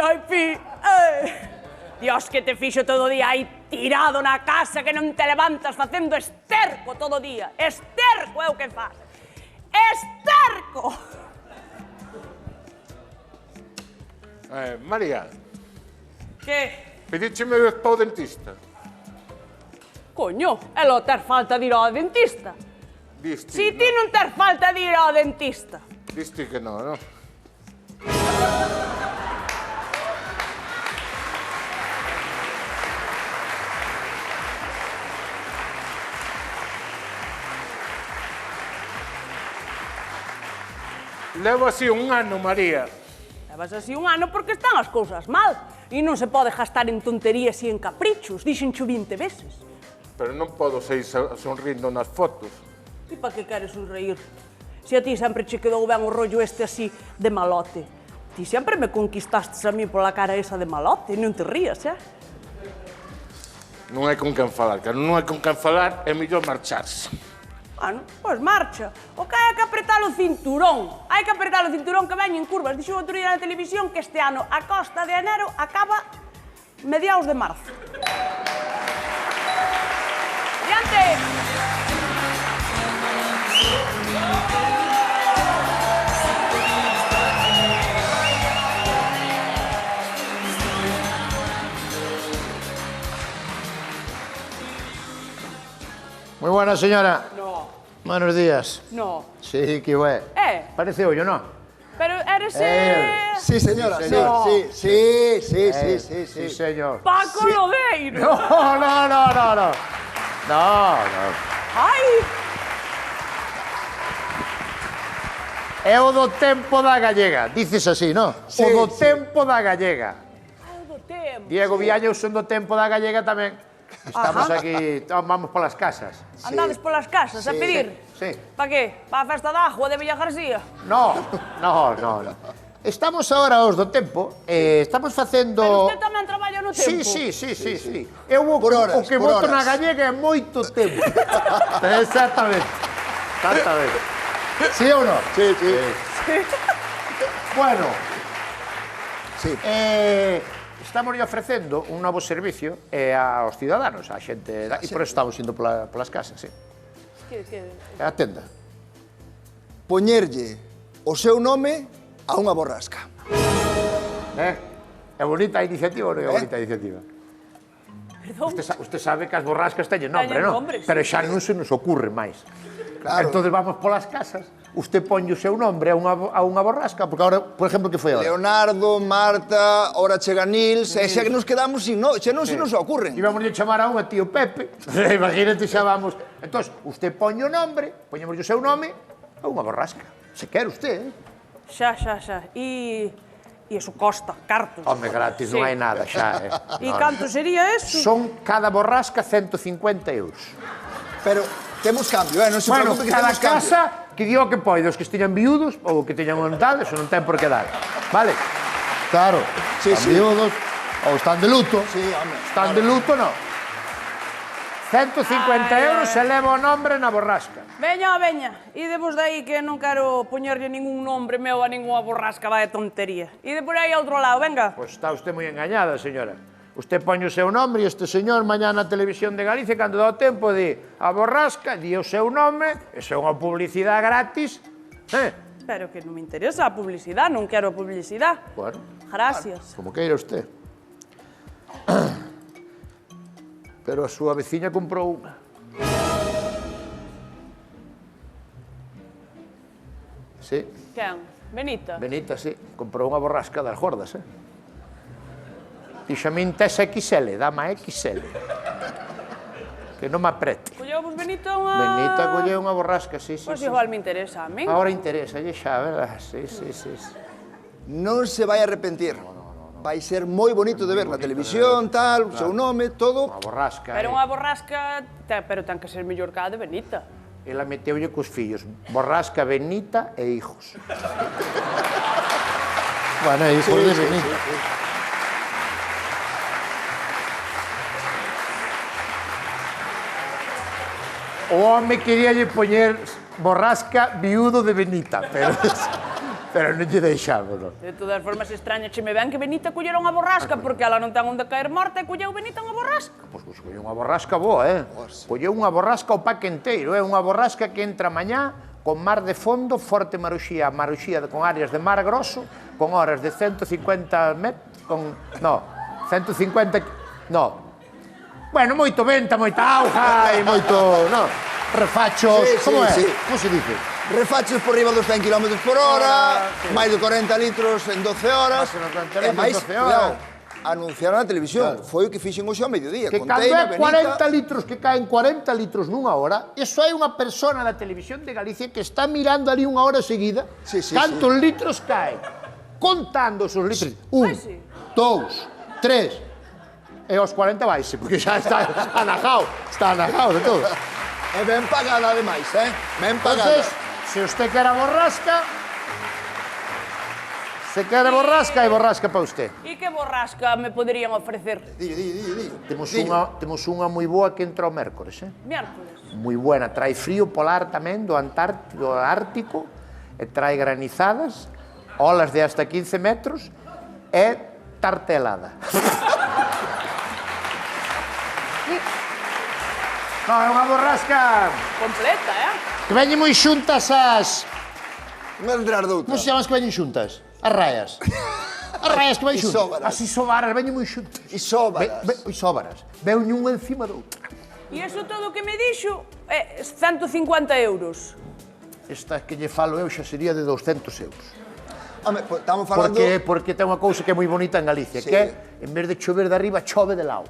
VIP. Dios, que te fixo todo o día aí tirado na casa, que non te levantas facendo esterco todo o día. Esterco é o que faz. Esterco! María, Que? pedícheme vez para o dentista. Coño, é lo ter falta de ir ao dentista. Diste, Si ti non ter falta de ir ao dentista. Diste que non? Levo así un ano, María. Levas así un ano porque están as cousas mal. E non se pode gastar en tonterías e en caprichos. Dixencho 20 veces. Pero non podo seguir sonrindo nas fotos. E pa que queres sonreír? Se a ti sempre che quedou ben o rollo este así de malote. Ti sempre me conquistastes a mí pola cara esa de malote. Non te rías, Non hai con quen falar, que non hai con quen falar, é mellor marcharse. Bueno, pois marcha. O que hai que apretar o cinturón. Hai que apretar o cinturón que veñen curvas. Dixo outro día na televisión que este ano a costa de enero acaba mediados de marzo. Diante! Muy buena, señora. No. Buenos días. No. Sí, que guay. Parece hoyo, ¿no? Pero eres... Sí, señora, Sí, sí, señor. sí. Sí, señor. Paco Lodeiro. No. Ai, É o do tempo da gallega. Dices así, ¿no? Sí, O do sí. tempo da gallega. do tempo. Diego Villaños son do tempo da gallega tamén. Estamos aquí, vamos polas casas. Andades polas casas a pedir. Sí. Pa que? Pa a festa da agua de Villa García? No. Estamos ahora os do tempo, estamos facendo... Pero usted tamén traballa no tempo? Sí. Eu Por horas, o que por boto horas. na gallega é moito tempo. Exactamente. Sí ou non? Sí. Bueno, Sí. estamos ofrecendo un novo servicio aos cidadanos, á xente, e por eso estamos indo polas casas, sí. A tenda. Poñerlle o seu nome a unha borrasca. É bonita a iniciativa ou non é bonita a iniciativa? Perdón. Usted sabe que as borrascas teñen nombre, Teñen non? nombre, sí. Pero xa non se nos ocurre máis. Claro. Entonces vamos polas casas, usted ponlle o seu nombre a unha borrasca, porque agora, por exemplo, que foi agora? Leonardo, Marta, ora chega Nils, e xa que nos quedamos sin no, xa non se nos ocurren. Íbamos a chamar a unha tío Pepe, imagínate xa vamos... Entón, usted poñe o nombre, poñemos o seu nome a unha borrasca, se quer usted, Xa. E eso costa, cartos. Home, gratis, non hai nada xa, E canto sería eso? Son cada borrasca 150 euros. Pero temos cambio, non se Bueno, preocupe que cada temos cambio. casa que diga o que pode, os que esteñan viudos ou que teñan vontade, eso non ten por que dar. Vale? Claro, Sí, están sí. viudos ou están de luto. Sí, home. Están de luto, non. 150 euros se leva o nombre na borrasca. Veña. Idemos de aí que non quero poñerlle ningún nombre meu a ninguna borrasca, vai de tontería. Ide por aí a outro lado, venga. Pois está usted moi engañada, señora. Usted poñe o seu nombre e este señor mañá na televisión de Galicia, cando dá o tempo, di a borrasca, di o seu nome, eso é unha publicidade gratis. Pero que non me interesa a publicidade, non quero publicidade. Bueno, Gracias. como queira usted. Pero a súa veciña comprou unha. Sí, Quen? Benita? Benita, sí, comprou unha borrasca das gordas, Dixo a min tes XL, dama XL. Que non me aprete. Colleu vos Benita unha... Benita colleu unha borrasca, sí. Pois igual me interesa a min. Ahora interesa, xa, verdad? Sí. Non se vai arrepentir. Vai ser moi bonito de ver na televisión, tal, o seu nome, todo. Unha borrasca, Pero unha borrasca, pero ten que ser mellor que a de Benita. Ela meteulle cos fillos. Borrasca, Benita e hijos. Bueno, hijos de Benita. O home queríalle poñer borrasca viudo de Benita, Pero non lle deixamos, non? De todas formas, extraña che me ven que Benita collera unha borrasca porque ela non ten onde caer morta e colleu Benita unha borrasca. Pois colleu unha borrasca boa, Colleu unha borrasca o paque enteiro, Unha borrasca que entra mañá con mar de fondo, forte maruxía con áreas de mar grosso, con horas de 150 metros, Bueno, moito venta, moita auga e moito, refachos, como é? Como se dice? Refachos por riba dos 100 km por hora, máis de 40 litros en 12 horas. E máis, cuidado, anunciaron na televisión, foi o que fixen hoxe ao mediodía. Que cando é 40 litros, que caen 40 litros nunha hora, iso hai unha persona na televisión de Galicia que está mirando ali unha hora seguida cantos litros caen, contando esos litros. 1, 2, 3... E aos 40 vaise, porque xa está anajado de todo. E ben pagada ademais, ben pagada. Entonces, se usted quere borrasca, hai borrasca para usted. E que borrasca me poderían ofrecer? Dillo. Temos unha moi boa que entra o mércores, Miércoles. Moi buena, trae frío polar tamén do Ártico, e trae granizadas, olas de hasta 15 metros, e tartelada. Non, é unha borrasca Completa, que veñen moi xuntas as... Unha detrás doutra. Como se chamas que veñen xuntas? As raias. As raias que veñen xuntas. Isóbaras. As isobaras veñen moi xuntas. Isóbaras. Veñen unha encima da outra. E iso todo o que me dixo é 150 euros. Esta que lle falo eu xa sería de 200 euros. Home, estamos falando... Porque ten unha cousa que é moi bonita en Galicia, que é, en vez de chover de arriba, chove de lado.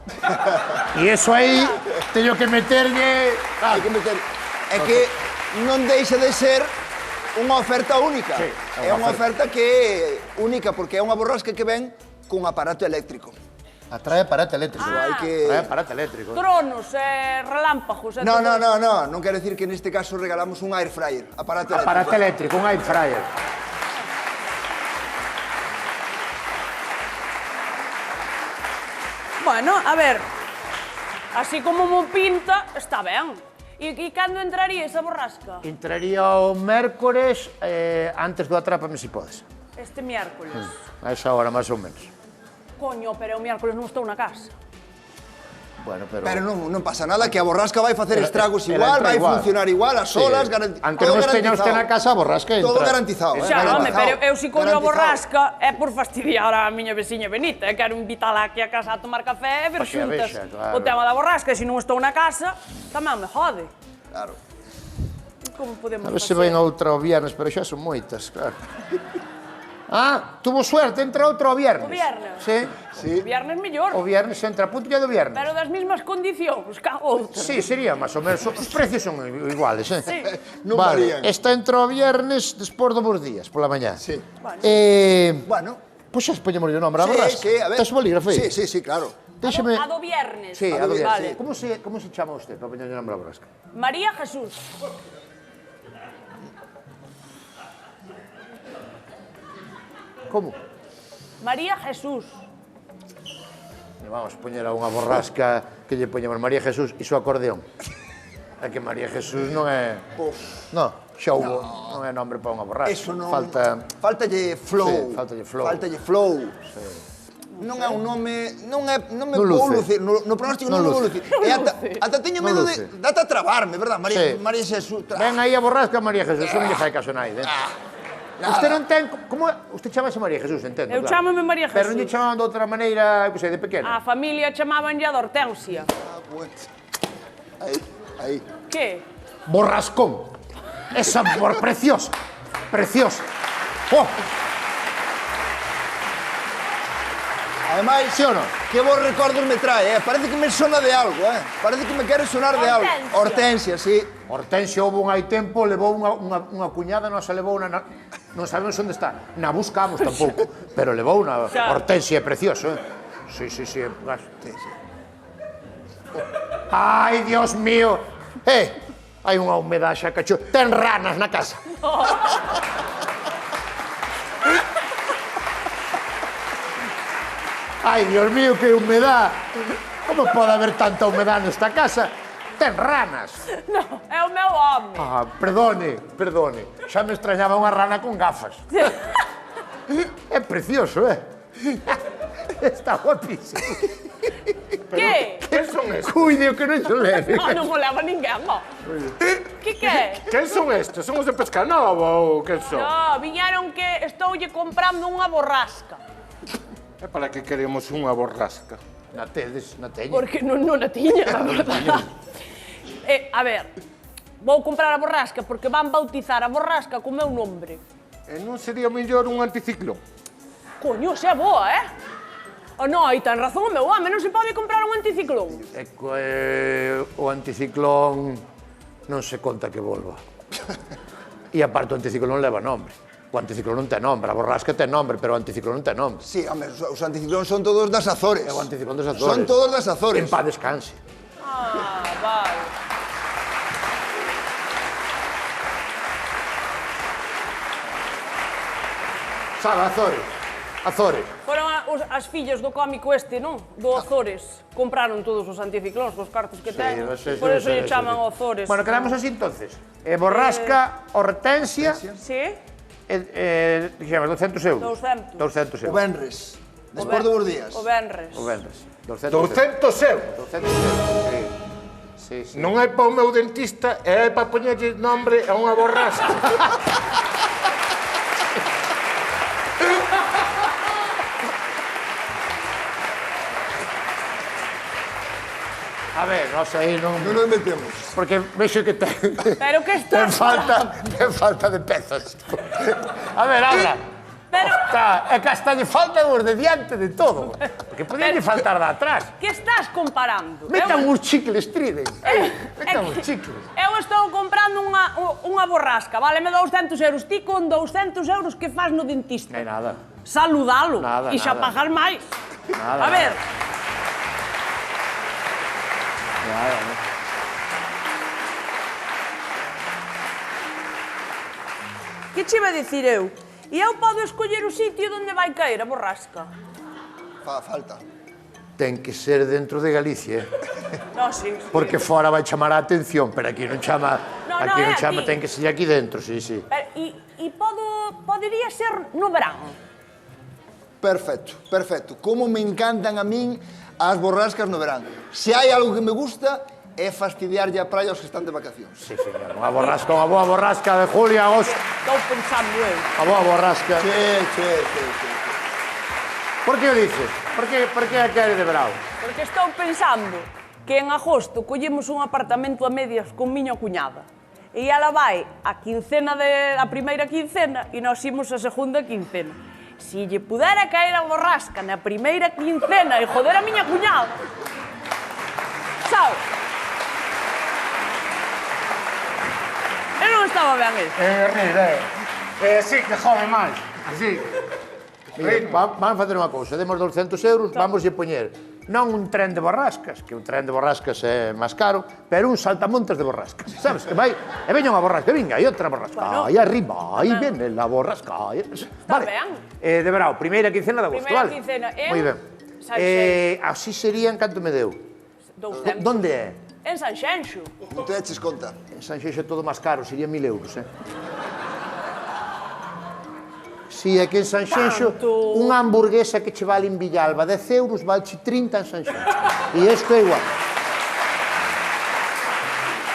E iso aí, teño que meterlle... Hai que meter... É que non deixa de ser unha oferta única. É unha oferta que é única, porque é unha borrasca que ven cun aparato eléctrico. Atrae aparato eléctrico. Trae aparato eléctrico. Tronos, relámpagos... Non quero decir que neste caso regalamos un air fryer. Aparato eléctrico, un air fryer. Bueno, a ver, así como mo pinta, está ben. E cando entraría esa borrasca? Entraría o mércores antes do Atrápame si podes. Este miércoles. A esa hora, máis ou menos. Coño, pero o miércoles non estou na casa. Bueno, pero non pasa nada, que a borrasca vai facer estragos igual, vai funcionar igual, as olas, aunque non esteña usted na casa, a borrasca entra. Todo garantizado. Xa, home, pero eu si collo a borrasca é por fastidiar a miña veciña Benita. Quero invitala aquí a casa a tomar café e ver xuntas o tema da borrasca. E se non estou na casa, tamén me jode. Claro. Como podemos facer? A ver se ven outra o viernes, pero xa son moitas, claro. Tuvo suerte, entra outro o viernes. O viernes? Sí. O viernes mellor. O viernes entra, punto do viernes. Pero das mismas condicións, cago. Sí, sería máis ou menos. Os precios son iguales, Sí. Non varían. Esta entra o viernes despois do bons días, pola mañá. Sí. Bueno. Pois xa poñemos o nombre a borrasca. Sí, a ver. Tes bolígrafo aí? Sí, claro. Déxeme... A do viernes. Sí, a do viernes. Vale. Como se chama usted para poñer o nombre a borrasca? María Jesús. Como? María Jesús. Vamos poñer a unha borrasca que lle poñemos María Jesús e su acordeón. É que María Jesús non é... Non, xa hubo, non é nombre para unha borrasca. Eso non... Sí, Faltalle flow. faltalle flow. Non é un nome... Non me vou lucir. No pronóstico non me vou lucir. Ata teño medo de... Date a trabarme, verdad? María Jesús... Ven aí a borrasca María Jesús, non lle fai caso naide. Usted non ten... Como... Usted chamase María Jesús, entendo, Eu chámame María Jesús. Pero non lle chamaban de outra maneira, que sei, de pequena. A familia chamabanlle a de Hortensia. Bueno. Aí. Que? Borrascón. Esa preciosa. Preciosa. Oh. Ademais, sí ou non? Que bons recordos me trae, Parece que me sona de algo, Parece que me quere sonar de algo. Hortensia, sí. Hortensia houve hai tempo, levou unha cuñada, nosa levou unha... Non sabemos onde está. Na buscamos tampouco, pero levou unha... Hortensia é precioso, Sí. Ai, Dios mío. Hai unha humedade xa cacho. Ten ranas na casa. Ai, Dios mío, que humedad. Como pode haber tanta humedad nesta casa? ten ranas. Non, é o meu home. Ah, perdone. Xa me extrañaba unha rana con gafas. É precioso, Está guapísimo. Que? Que son estes? Cuide o que non se leve. Non o leva ninguén, mo. Que é? Que son estes? Son os de Pescanova ou que son? No, viñeron que estoulle comprando unha borrasca. É para que queremos unha borrasca? Na teña. Porque non a tiña, na verdade. A ver, vou comprar a borrasca porque van bautizar a borrasca co meu nombre. E non sería mellor un anticiclón? Coño, xa é boa, Oh, non, aí ten razón o meu home, non se pode comprar un anticiclón. O anticiclón non se conta que volva. E aparte o anticiclón leva nombre. O anticiclón non ten nombre, a borrasca ten nombre, pero o anticiclón non ten nombre. Sí, home, os anticiclóns son todos das Azores. É o anticiclón das Azores. Son todos das Azores. En paz descanse. Ah, vale. Sabe, Azores. Foron as fillas do cómico este, non? Do Azores. Compraron todos os anticiclóns cos cartos que ten. Por eso lle chaman Azores. Bueno, quedamos así entonces. Borrasca, hortensia, Sí? dixemos, 200 euros. 200. 200 O euros. Benres. Despois de vos días. O Benres. O vendes. 200 200 euros? 200 euros, sí. Non é para o meu dentista, é para poñerlle nombre a unha borrasca. A ver, nós aí non... Non nos metemos. Porque vexo que ten... Pero que ten falta de pezas. A ver, habla. Pero... É que hasta lle faltan os de diante de todo. Porque podían lle faltar de atrás. Que estás comparando? Metan uns chicles, Triden. Metan uns chicles. Eu estou comprando unha borrasca, váleme 200 euros. Ti con 200 euros que faz no dentista? Non hai nada. Saludalo. Nada, E xa nada. pagar máis. Nada, A ver, Nada, non. que che iba a dicir eu? E eu podo escoller o sitio onde vai caer a borrasca? Falta. Ten que ser dentro de Galicia, Non, sí. porque fora vai chamar a atención, pero aquí non chama, No, aquí é non chama, aquí. ten que ser aquí dentro, sí. E podería ser no verán? Perfecto. Como me encantan a min as borrascas no verán. Se hai algo que me gusta é fastidiarlle a praia aos que están de vacacións. Sí, señor, unha boa borrasca de julio a agosto. Estou pensando eu. Unha boa borrasca. Che. Por que o dices? Por que a quere de bravo? Porque estou pensando que en agosto collemos un apartamento a medias con miña cuñada. E ela vai a primeira quincena e nós imos a segunda quincena. Si lle pudera caer a borrasca na primeira quincena e joder a miña cuñada, sabe? Eu non estaba ben isto. Sí, que jode máis. Así. Mira, vamos facer unha cousa, demos 200 euros, vamos lle poñer non un tren de borrascas, que un tren de borrascas é máis caro, pero un saltamontes de borrascas. Sabes, que vai, e veña unha borrasca, vinga, e outra borrasca, Bueno, aí arriba, aí vene la borrasca. Vale, ben. de verao, primeira quincena de agosto, Primeira vale? quincena, Moi ben. Sanxenxo. Así serían, canto me deu? 200. Donde é? En Sanxenxo. Non te eches conta. En Sanxenxo é todo máis caro, sería 1000 euros, Si é que en Sanxenxo, Tanto? unha hamburguesa que che vale en Villalba 10 euros, valche 30 en Sanxenxo. E isto é igual.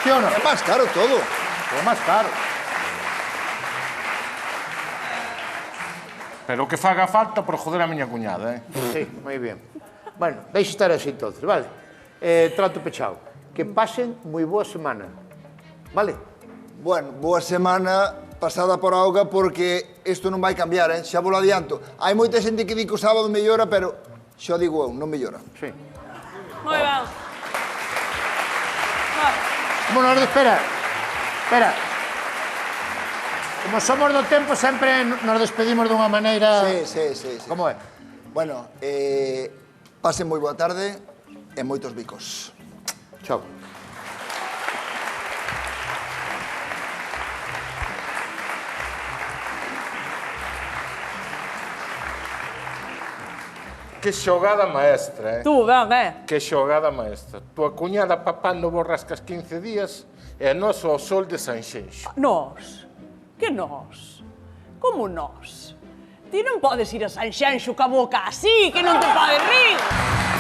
Sí ou non? É máis caro todo. É máis caro. Pero que faga falta por joder a miña cuñada, Sí, moi ben. Bueno, deixe estar así entonces, vale? Trato pechado. Que pasen moi boa semana. Vale? Bueno, boa semana pasada por auga porque isto non vai cambiar, xa vos lo adianto. Hai moita xente que di que o sábado mellora, pero xa digo eu, non mellora. Sí. Moi ben. Como nos espera? Espera. Como somos do tempo, sempre nos despedimos dunha maneira... Sí. Como é? Bueno, pasen moi boa tarde e moitos bicos. Chao. Que xogada maestra, Tú, ben, Que xogada maestra. Tua cuñada papando borrascas 15 días e nós ao sol de Sanxenxo. Nós? Que nós? Como nós? Ti non podes ir a Sanxenxo ca boca así, que non te podes rir.